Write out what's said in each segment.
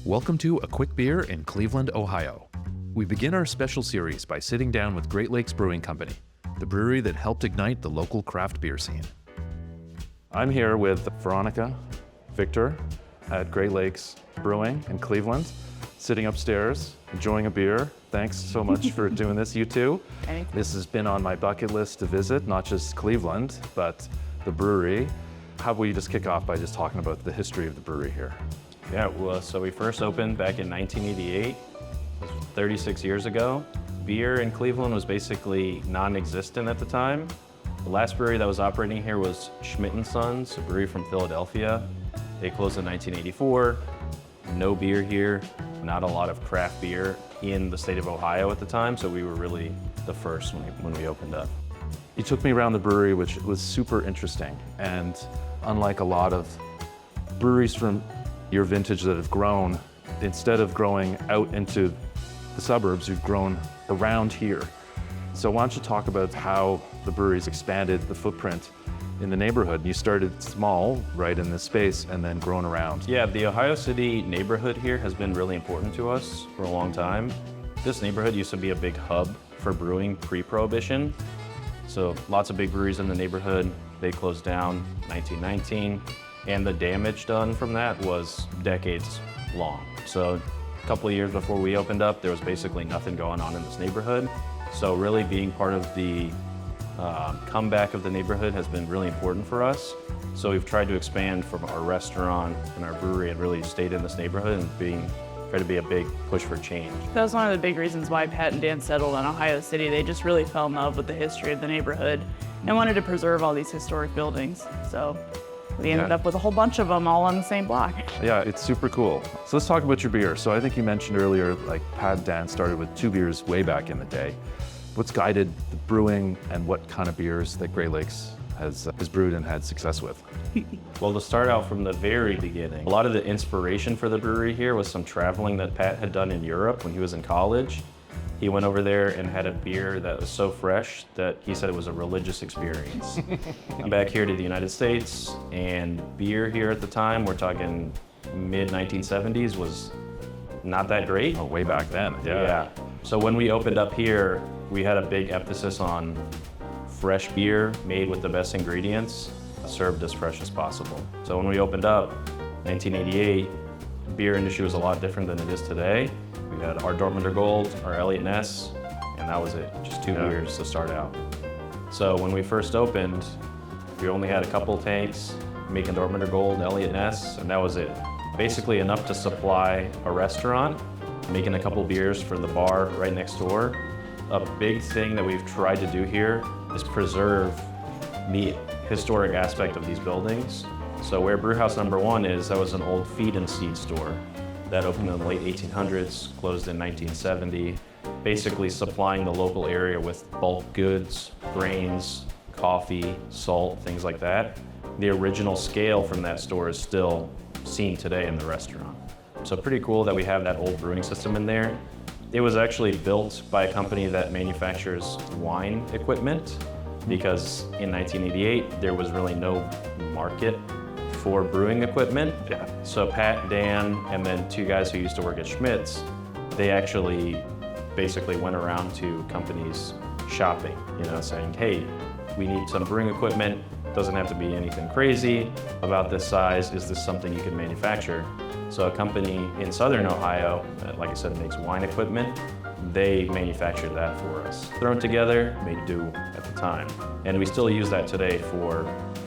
Welcome to A Quick Beer in Cleveland, Ohio. We begin our special series by sitting down with Great Lakes Brewing Company, the brewery that helped ignite the local craft beer scene. I'm here with Veronica, Victor at Great Lakes Brewing in Cleveland, sitting upstairs, enjoying a beer. Thanks so much for doing this, you two. This has been on my bucket list to visit, not just Cleveland, but the brewery. How about we just kick off by just talking about the history of the brewery here? Yeah, well, so we first opened back in 1988, 36 years ago. Beer in Cleveland was basically non-existent at the time. The last brewery that was operating here was Schmidt & Sons, a brewery from Philadelphia. They closed in 1984. No beer here, not a lot of craft beer in the state of Ohio at the time, so we were really the first when we opened up. You took me around the brewery, which was super interesting. And unlike a lot of breweries from your vintage that have grown, instead of growing out into the suburbs, you've grown around here. So why don't you talk about how the brewery's expanded the footprint in the neighborhood? You started small, right, in this space, and then grown around. Yeah, the Ohio City neighborhood here has been really important to us for a long time. This neighborhood used to be a big hub for brewing pre-Prohibition. So lots of big breweries in the neighborhood. They closed down 1919. And the damage done from that was decades long. So a couple of years before we opened up, there was basically nothing going on in this neighborhood. So really being part of the comeback of the neighborhood has been really important for us. So we've tried to expand from our restaurant and our brewery and really stayed in this neighborhood and try to be a big push for change. That was one of the big reasons why Pat and Dan settled in Ohio City. They just really fell in love with the history of the neighborhood and wanted to preserve all these historic buildings. So we ended up with a whole bunch of them all on the same block. Yeah, it's super cool. So let's talk about your beer. So I think you mentioned earlier, like Pat and Dan started with 2 beers way back in the day. What's guided the brewing and what kind of beers that Great Lakes has brewed and had success with? Well, to start out from the very beginning, a lot of the inspiration for the brewery here was some traveling that Pat had done in Europe when he was in college. He went over there and had a beer that was so fresh that he said it was a religious experience. I'm back here to the United States, and beer here at the time, we're talking mid-1970s, was not that great. Oh, way back then. Yeah. So when we opened up here, we had a big emphasis on fresh beer made with the best ingredients, served as fresh as possible. So when we opened up, 1988, the beer industry was a lot different than it is today. We had our Dortmunder Gold, our Elliot Ness, and that was it, just 2 beers to start out. So when we first opened, we only had a couple tanks making Dortmunder Gold, Elliot Ness, and that was it. Basically enough to supply a restaurant, making a couple beers for the bar right next door. A big thing that we've tried to do here is preserve the historic aspect of these buildings. So where Brewhouse number 1 is, that was an old feed and seed store that opened in the late 1800s, closed in 1970, basically supplying the local area with bulk goods, grains, coffee, salt, things like that. The original scale from that store is still seen today in the restaurant. So pretty cool that we have that old brewing system in there. It was actually built by a company that manufactures wine equipment, because in 1988, there was really no market for brewing equipment. Yeah. So Pat, Dan, and then 2 guys who used to work at Schmidt's, they actually basically went around to companies shopping, saying, hey, we need some brewing equipment. Doesn't have to be anything crazy about this size. Is this something you can manufacture? So a company in Southern Ohio, that, like I said, makes wine equipment, they manufactured that for us. Thrown together, made do at the time. And we still use that today for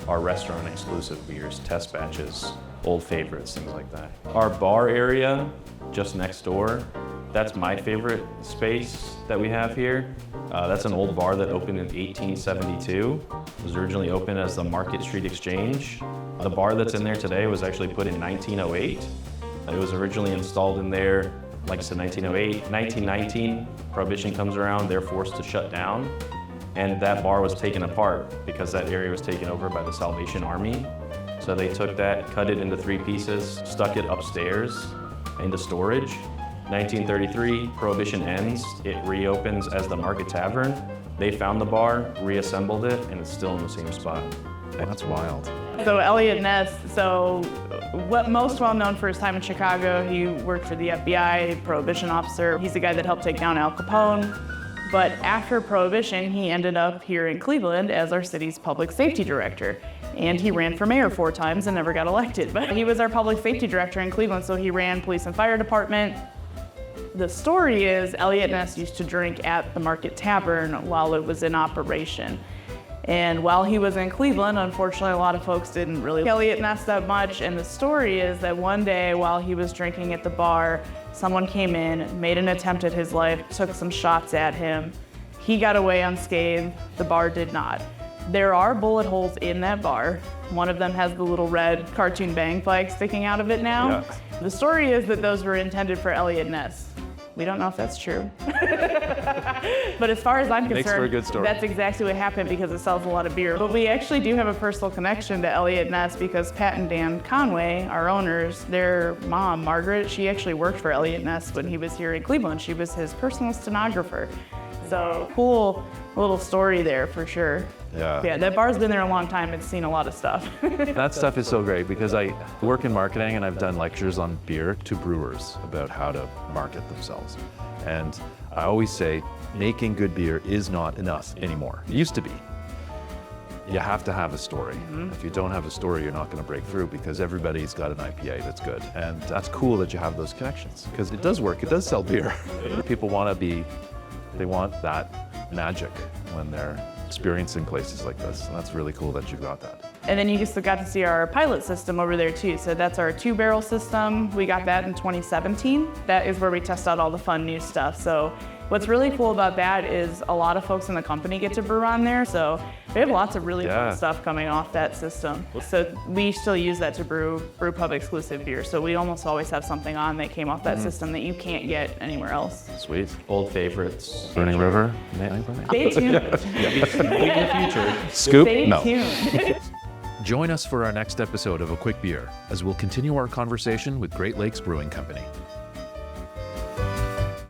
our restaurant exclusive beers, test batches, old favorites, things like that. Our bar area, just next door, that's my favorite space that we have here. That's an old bar that opened in 1872. It was originally opened as the Market Street Exchange. The bar that's in there today was actually put in 1908. It was originally installed in there, like I said, 1908. 1919, Prohibition comes around, they're forced to shut down. And that bar was taken apart because that area was taken over by the Salvation Army. So they took that, cut it into 3 pieces, stuck it upstairs into storage. 1933, Prohibition ends. It reopens as the Market Tavern. They found the bar, reassembled it, and it's still in the same spot. That's wild. So Elliot Ness, what most well known for his time in Chicago, he worked for the FBI, Prohibition officer. He's the guy that helped take down Al Capone. But after Prohibition, he ended up here in Cleveland as our city's public safety director. And he ran for mayor 4 times and never got elected. But he was our public safety director in Cleveland, so he ran police and fire department. The story is Elliot Ness used to drink at the Market Tavern while it was in operation. And while he was in Cleveland, unfortunately, a lot of folks didn't really like Elliot Ness that much. And the story is that one day while he was drinking at the bar, someone came in, made an attempt at his life, took some shots at him. He got away unscathed, the bar did not. There are bullet holes in that bar. One of them has the little red cartoon bang flag sticking out of it now. Yeah. The story is that those were intended for Elliot Ness. We don't know if that's true. But as far as I'm Makes for a concerned, good story. that's exactly what happened because it sells a lot of beer. But we actually do have a personal connection to Elliot Ness because Pat and Dan Conway, our owners, their mom, Margaret, she actually worked for Elliot Ness when he was here in Cleveland. She was his personal stenographer. So cool little story there for sure. Yeah, that bar's been there a long time. It's seen a lot of stuff. That stuff is so great because I work in marketing and I've done lectures on beer to brewers about how to market themselves. And I always say making good beer is not enough anymore. It used to be. You have to have a story. If you don't have a story, you're not going to break through because everybody's got an IPA that's good. And that's cool that you have those connections because it does work. It does sell beer. People they want that magic when they're experiencing places like this. And that's really cool that you've got that. And then you just got to see our pilot system over there too. So that's our 2-barrel system. We got that in 2017. That is where we test out all the fun new stuff. So what's really cool about that is a lot of folks in the company get to brew on there. So we have lots of really fun stuff coming off that system. So we still use that to brew pub exclusive beer. So we almost always have something on that came off that system that you can't get anywhere else. Sweet. Old favorites. Burning River. Stay tuned. In the future. Scoop? Stay No. tuned. Join us for our next episode of A Quick Beer as we'll continue our conversation with Great Lakes Brewing Company.